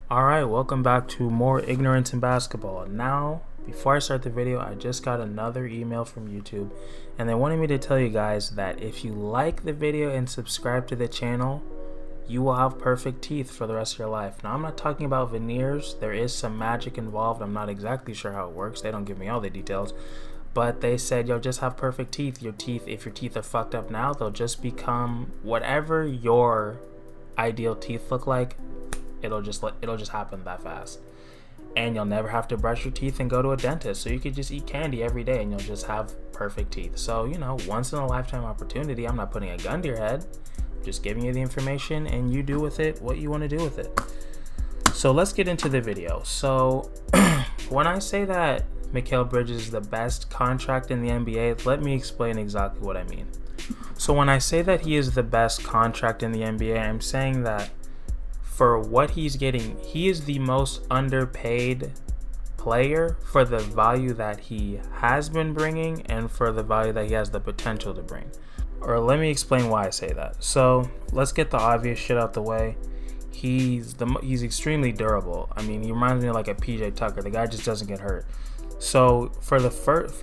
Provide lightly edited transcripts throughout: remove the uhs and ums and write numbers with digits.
Alright, welcome back to More Ignorance in Basketball. Now, before I start the video, I just got another email from YouTube, and they wanted me to tell you guys that if you like the video and subscribe to the channel, you will have perfect teeth for the rest of your life. Now, I'm not talking about veneers. There is some magic involved. I'm not exactly sure how it works. They don't give me all the details. But they said you'll just have perfect teeth. If your teeth are fucked up now, they'll just become whatever your ideal teeth look like. It'll just happen that fast, and you'll never have to brush your teeth and go to a dentist. So you could just eat candy every day and you'll just have perfect teeth. So, once in a lifetime opportunity. I'm not putting a gun to your head, just giving you the information, and you do with it what you want to do with it. So let's get into the video. So when I say that Mikal Bridges is the best contract in the NBA, let me explain exactly what I mean. So when I say that he is the best contract in the NBA, I'm saying that for what he's getting, he is the most underpaid player for the value that he has been bringing and for the value that he has the potential to bring. Or let me explain why I say that. So let's get the obvious shit out the way. He's extremely durable. I mean, he reminds me of like a PJ Tucker. The guy just doesn't get hurt. So for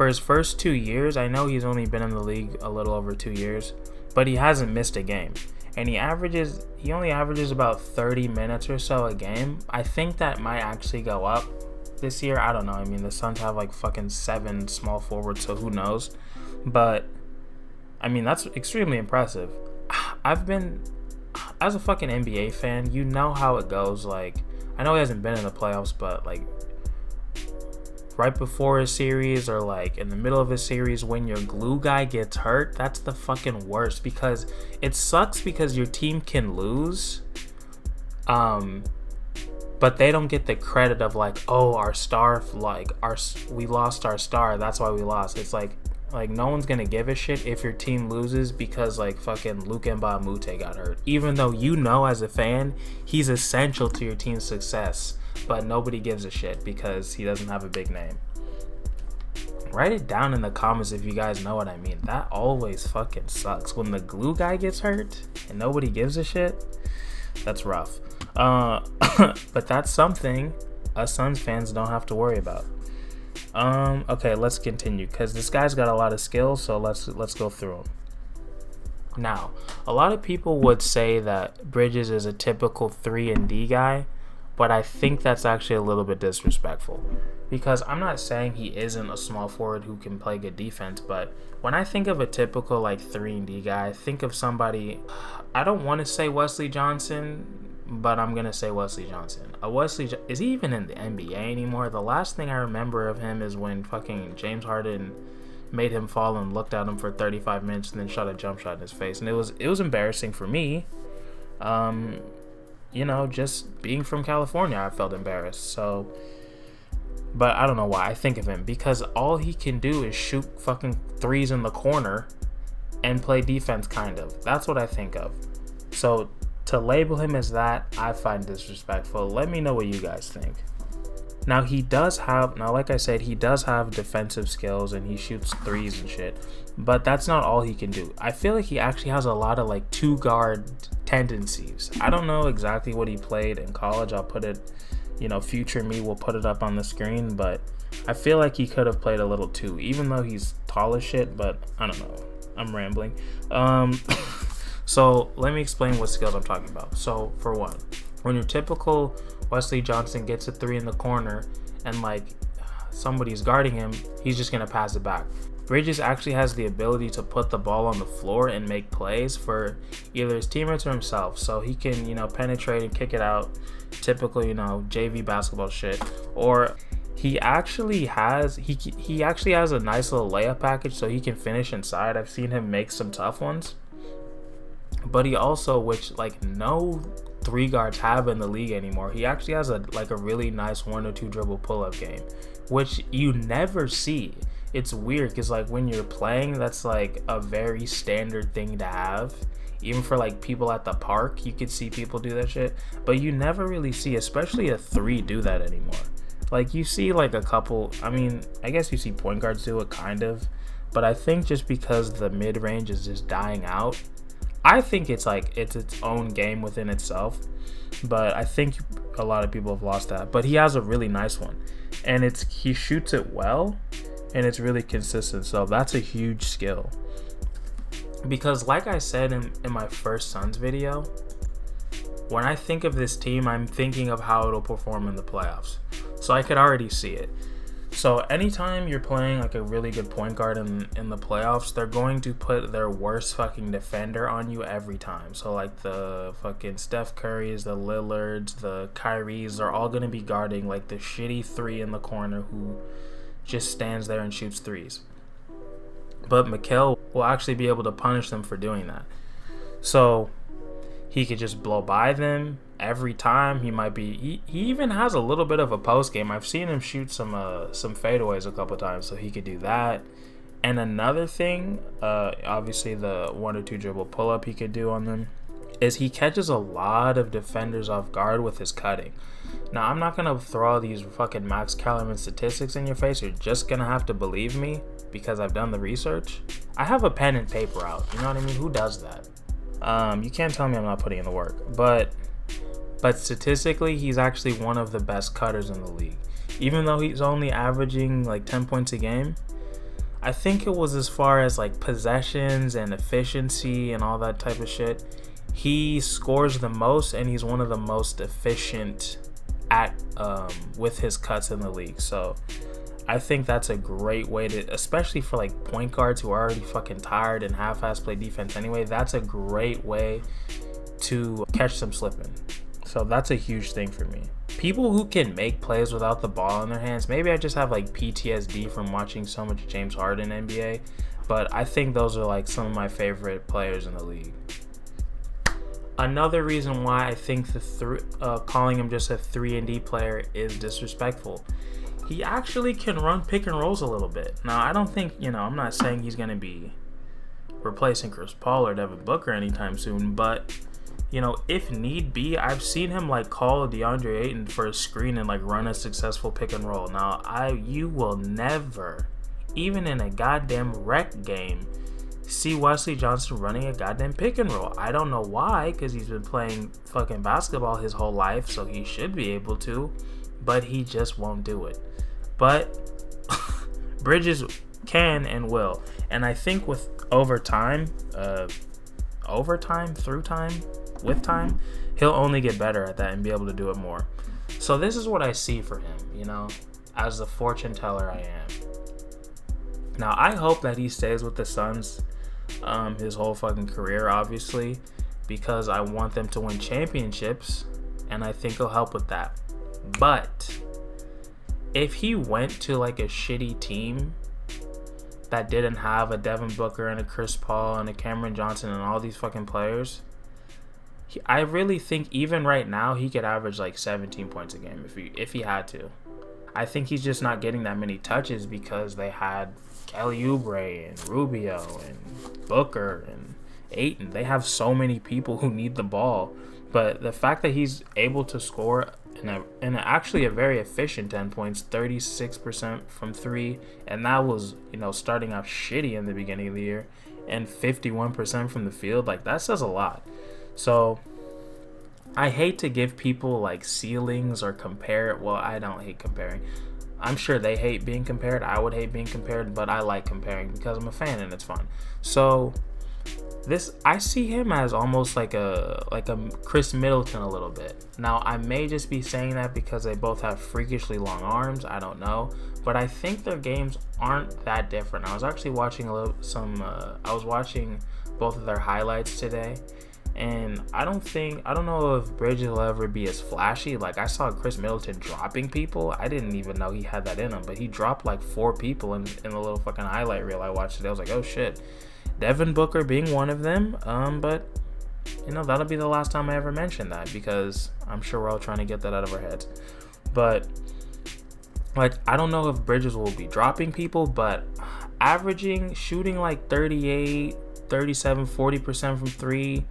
his first 2 years, I know he's only been in the league a little over 2 years, but he hasn't missed a game. And he only averages about 30 minutes or so a game. I think that might actually go up this year. I don't know. I mean, the Suns have like fucking 7 small forwards, so who knows? But I mean, that's extremely impressive. As a fucking NBA fan, you know how it goes. Like, I know he hasn't been in the playoffs, but like right before a series or like in the middle of a series, when your glue guy gets hurt, that's the fucking worst, because it sucks because your team can lose, but they don't get the credit of like, oh, we lost our star, that's why we lost. It's like no one's gonna give a shit if your team loses because like fucking Luke Mbamute got hurt, even though as a fan he's essential to your team's success. But nobody gives a shit because he doesn't have a big name. Write it down in the comments if you guys know what I mean. That always fucking sucks. When the glue guy gets hurt and nobody gives a shit, that's rough. But that's something us Suns fans don't have to worry about. Okay, let's continue, because this guy's got a lot of skills, so let's go through them. Now, a lot of people would say that Bridges is a typical 3-and-D guy, but I think that's actually a little bit disrespectful, because I'm not saying he isn't a small forward who can play good defense, but when I think of a typical like 3-and-D guy, I think of somebody, I don't want to say Wesley Johnson, but I'm going to say Wesley Johnson. Is he even in the NBA anymore? The last thing I remember of him is when fucking James Harden made him fall and looked at him for 35 minutes and then shot a jump shot in his face, and it was embarrassing for me. Just being from California, I felt embarrassed. So, but I don't know why I think of him, because all he can do is shoot fucking threes in the corner and play defense, kind of. That's what I think of. So to label him as that, I find disrespectful. Let me know what you guys think. Now, like I said, he does have defensive skills and he shoots threes and shit, but that's not all he can do. I feel like he actually has a lot of like 2-guard tendencies. I don't know exactly what he played in college. I'll put it, future me will put it up on the screen, but I feel like he could have played a little too, even though he's tall as shit, but I don't know. I'm rambling. So let me explain what skills I'm talking about. So for one, when your typical Wesley Johnson gets a 3 in the corner and like somebody's guarding him, he's just gonna pass it back. Bridges actually has the ability to put the ball on the floor and make plays for either his teammates or himself. So he can, penetrate and kick it out, typical, JV basketball shit. Or he actually has a nice little layup package, so he can finish inside. I've seen him make some tough ones. But he also, which like no 3 guards have in the league anymore, he actually has a really nice 1 or 2 dribble pull-up game, which you never see. It's weird because like when you're playing, that's like a very standard thing to have. Even for like people at the park, you could see people do that shit, but you never really see, especially a 3, do that anymore. Like you see like a couple, I mean, I guess you see point guards do it kind of, but I think just because the mid-range is just dying out, I think it's its own game within itself, but I think a lot of people have lost that. But he has a really nice one, and he shoots it well, and it's really consistent. So that's a huge skill. Because like I said in my first Suns video, when I think of this team, I'm thinking of how it'll perform in the playoffs. So I could already see it. So anytime you're playing like a really good point guard in the playoffs, they're going to put their worst fucking defender on you every time. So like the fucking Steph Currys, the Lillards, the Kyries, they're all going to be guarding like the shitty 3 in the corner who just stands there and shoots threes. But Mikal will actually be able to punish them for doing that. So he could just blow by them every time. He even has a little bit of a post game. I've seen him shoot some fadeaways a couple times, so he could do that. And another thing, obviously the 1 or 2 dribble pull up he could do on them, is he catches a lot of defenders off guard with his cutting. Now I'm not gonna throw all these fucking Max Kellerman statistics in your face. You're just gonna have to believe me because I've done the research. I have a pen and paper out. You know what I mean? Who does that? You can't tell me I'm not putting in the work, but statistically, he's actually one of the best cutters in the league. Even though he's only averaging like 10 points a game, I think it was as far as like possessions and efficiency and all that type of shit. He scores the most, and he's one of the most efficient at with his cuts in the league. So I think that's a great way to, especially for like point guards who are already fucking tired and half-ass play defense anyway, that's a great way to catch them slipping. So that's a huge thing for me. People who can make plays without the ball in their hands, maybe I just have like PTSD from watching so much James Harden NBA, but I think those are like some of my favorite players in the league. Another reason why I think calling him just a 3-and-D player is disrespectful. He actually can run pick and rolls a little bit. Now, I don't think, I'm not saying he's going to be replacing Chris Paul or Devin Booker anytime soon, but, if need be, I've seen him, like, call DeAndre Ayton for a screen and, like, run a successful pick and roll. Now, you will never, even in a goddamn rec game, see Wesley Johnson running a goddamn pick and roll. I don't know why, because he's been playing fucking basketball his whole life, so he should be able to, but he just won't do it. But Bridges can and will. And I think with with time, he'll only get better at that and be able to do it more. So this is what I see for him, as the fortune teller I am. Now, I hope that he stays with the Suns his whole fucking career, obviously, because I want them to win championships, and I think he'll help with that. But if he went to like a shitty team that didn't have a Devin Booker and a Chris Paul and a Cameron Johnson and all these fucking players, I really think even right now he could average like 17 points a game if he had to. I think he's just not getting that many touches because they had Kelly Oubre and Rubio and Booker and Ayton. They have so many people who need the ball. But the fact that he's able to score in actually a very efficient 10 points, 36% from 3, and that was, starting off shitty in the beginning of the year, and 51% from the field, like, that says a lot. So I hate to give people like ceilings or compare. Well, I don't hate comparing. I'm sure they hate being compared. I would hate being compared, but I like comparing because I'm a fan and it's fun. So I see him as almost like a Chris Middleton a little bit. Now, I may just be saying that because they both have freakishly long arms. I don't know, but I think their games aren't that different. I was actually watching I was watching both of their highlights today, and I don't know if Bridges will ever be as flashy. Like, I saw Chris Middleton dropping people. I didn't even know he had that in him, but he dropped like 4 people in the little fucking highlight reel I watched today. I was like, oh shit. Devin Booker being one of them, but that'll be the last time I ever mention that because I'm sure we're all trying to get that out of our heads. But like, I don't know if Bridges will be dropping people, but shooting like 38, 37, 40% from 3,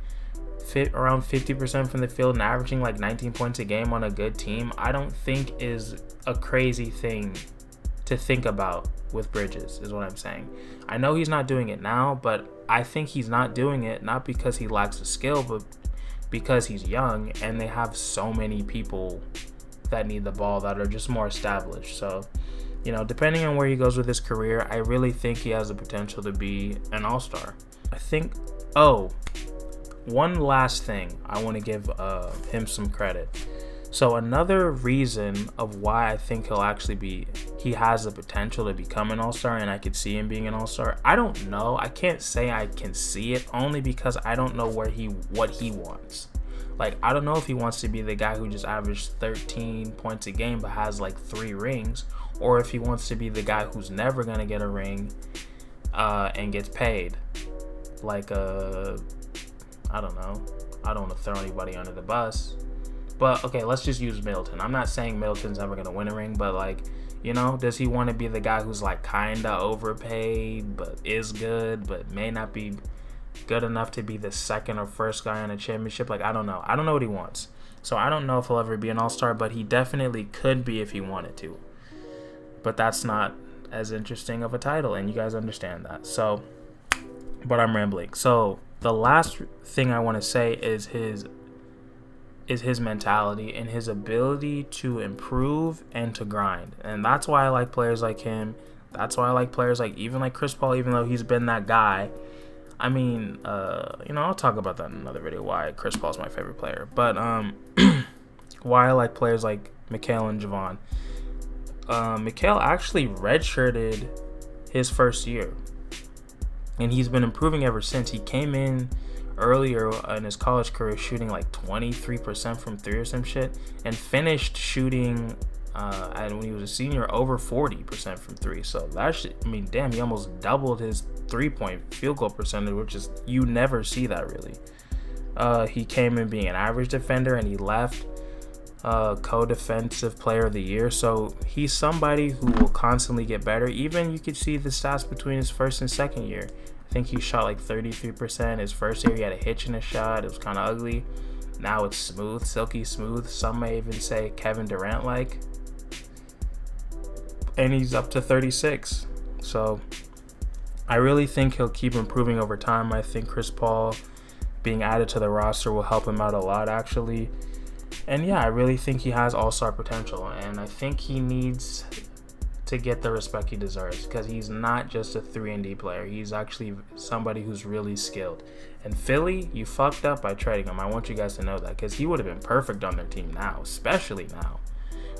around 50% from the field, and averaging like 19 points a game on a good team, I don't think is a crazy thing to think about with Bridges, is what I'm saying. I know he's not doing it now, but I think he's not doing it, not because he lacks the skill, but because he's young and they have so many people that need the ball that are just more established. So, you know, depending on where he goes with his career, I really think he has the potential to be an all-star. I think, one last thing, I want to give him some credit. So another reason of why I think he has the potential to become an all-star, and I could see him being an all-star. I don't know. I can't say I can see it, only because I don't know what he wants. Like, I don't know if he wants to be the guy who just averaged 13 points a game but has like 3 rings, or if he wants to be the guy who's never gonna get a ring and gets paid. Like I don't know. I don't want to throw anybody under the bus. But, okay, let's just use Middleton. I'm not saying Middleton's never going to win a ring, but, like, you know, does he want to be the guy who's, like, kind of overpaid, but is good, but may not be good enough to be the second or first guy on a championship? Like, I don't know. I don't know what he wants. So I don't know if he'll ever be an all-star, but he definitely could be if he wanted to. But that's not as interesting of a title, and you guys understand that. So, but I'm rambling. So the last thing I want to say is his mentality and his ability to improve and to grind. And that's why I like players like him. That's why I like players like even like Chris Paul, even though he's been that guy. I mean, you know, I'll talk about that in another video, why Chris Paul's my favorite player. But why I like players like Mikal and Javon. Mikal actually redshirted his first year, and he's been improving ever since. He came in earlier in his college career shooting like 23% from 3 or some shit, and finished shooting and when he was a senior over 40% from 3. So that shit, I mean, damn, he almost doubled his 3-point field goal percentage, which is, you never see that really. He came in being an average defender, and he left co-defensive player of the year. So he's somebody who will constantly get better. Even you could see the stats between his first and second year. I think he shot like 33%. His first year he had a hitch in his shot. It was kind of ugly. Now it's smooth, silky smooth. Some may even say Kevin Durant like. And he's up to 36. So I really think he'll keep improving over time. I think Chris Paul being added to the roster will help him out a lot, actually. And yeah, I really think he has all-star potential, and I think he needs to get the respect he deserves, because he's not just a 3-and-D player. He's actually somebody who's really skilled. And Philly, you fucked up by trading him. I want you guys to know that, because he would have been perfect on their team now, especially now,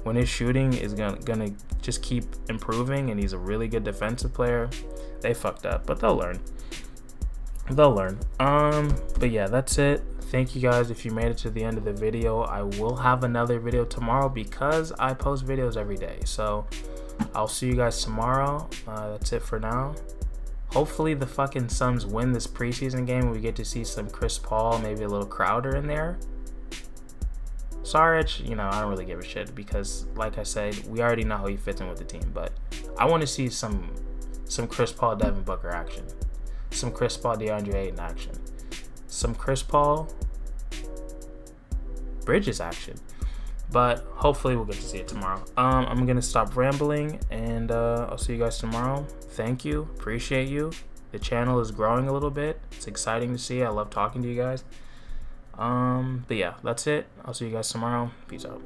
when his shooting is gonna just keep improving, and he's a really good defensive player. They fucked up, but they'll learn. But yeah, that's it. Thank you guys if you made it to the end of the video. I will have another video tomorrow because I post videos every day. So I'll see you guys tomorrow. That's it for now. Hopefully the fucking Suns win this preseason game. We get to see some Chris Paul, maybe a little Crowder in there. Sorry, you know, I don't really give a shit because, like I said, we already know how he fits in with the team. But I want to see some Chris Paul, Devin Booker action. Some Chris Paul, DeAndre Ayton action. Some Chris Paul, Bridges action. But hopefully we'll get to see it tomorrow. I'm going to stop rambling, and I'll see you guys tomorrow. Thank you. Appreciate you. The channel is growing a little bit. It's exciting to see. I love talking to you guys. But yeah, that's it. I'll see you guys tomorrow. Peace out.